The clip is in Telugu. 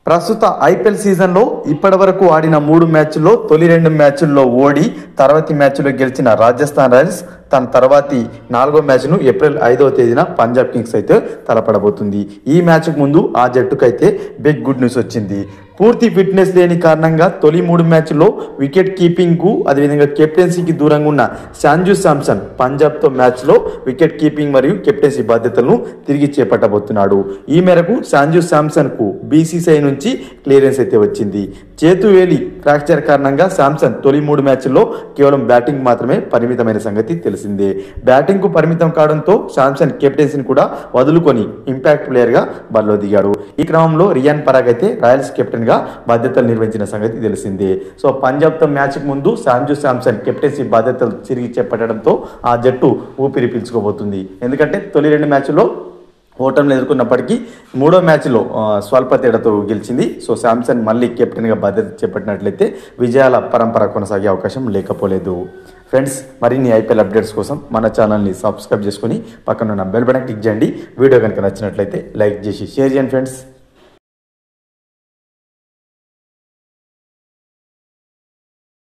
ప్రస్తుత ఐపీఎల్ సీజన్లో ఇప్పటివరకు ఆడిన 3 మ్యాచ్ల్లో తొలి 2 మ్యాచ్ల్లో ఓడి తర్వాతి మ్యాచ్లో గెలిచిన రాజస్థాన్ రాయల్స్ తన తర్వాతి 4వ మ్యాచ్ను ఏప్రిల్ 5వ తేదీన పంజాబ్ కింగ్స్ అయితే తలపడబోతుంది. ఈ మ్యాచ్కు ముందు ఆ జట్టుకైతే బిగ్ గుడ్ న్యూస్ వచ్చింది. పూర్తి ఫిట్నెస్ లేని కారణంగా తొలి 3 మ్యాచ్ల్లో వికెట్ కీపింగ్కు అదేవిధంగా కెప్టెన్సీకి దూరంగా ఉన్న సంజు శాంసన్ పంజాబ్తో మ్యాచ్లో వికెట్ కీపింగ్ మరియు కెప్టెన్సీ బాధ్యతలను తిరిగి చేపట్టబోతున్నాడు. ఈ మేరకు సంజు శాంసన్కు బీసీసీఐ నుంచి క్లియరెన్స్ అయితే వచ్చింది. చేతువేలి ఫ్రాక్చర్ కారణంగా శాంసన్ తొలి 3 మ్యాచ్ల్లో కేవలం బ్యాటింగ్ మాత్రమే పరిమితమైన సంగతి తెలిసిందే. బ్యాటింగ్కు పరిమితం కావడంతో శాంసన్ కెప్టెన్సీని కూడా వదులుకొని ఇంపాక్ట్ ప్లేయర్గా బరిలో దిగాడు. ఈ క్రమంలో రియాన్ పరాగ్ అయితే రాయల్స్ కెప్టెన్ గా బాధ్యతలు నిర్వహించిన సంగతి తెలిసిందే. సో పంజాబ్తో మ్యాచ్ కు ముందు సంజు శాంసన్ కెప్టెన్సీ బాధ్యతలు తిరిగి చేపట్టడంతో ఆ జట్టు ఊపిరి పీల్చుకోబోతుంది. ఎందుకంటే తొలి 2 మ్యాచ్ల్లో ఓటమిని ఎదుర్కొన్నప్పటికీ 3వ మ్యాచ్లో స్వల్ప తేడాతో గెలిచింది. సో శాంసన్ మళ్ళీ కెప్టెన్గా బాధ్యత చేపట్టినట్లయితే విజయాల పరంపర కొనసాగే అవకాశం లేకపోలేదు. ఫ్రెండ్స్, మరిన్ని ఐపీఎల్ అప్డేట్స్ కోసం మన ఛానల్ని సబ్స్క్రైబ్ చేసుకుని పక్కన ఉన్న బెల్ బటన్ క్లిక్ చేయండి. వీడియో కనుక నచ్చినట్లయితే లైక్ చేసి షేర్ చేయండి ఫ్రెండ్స్.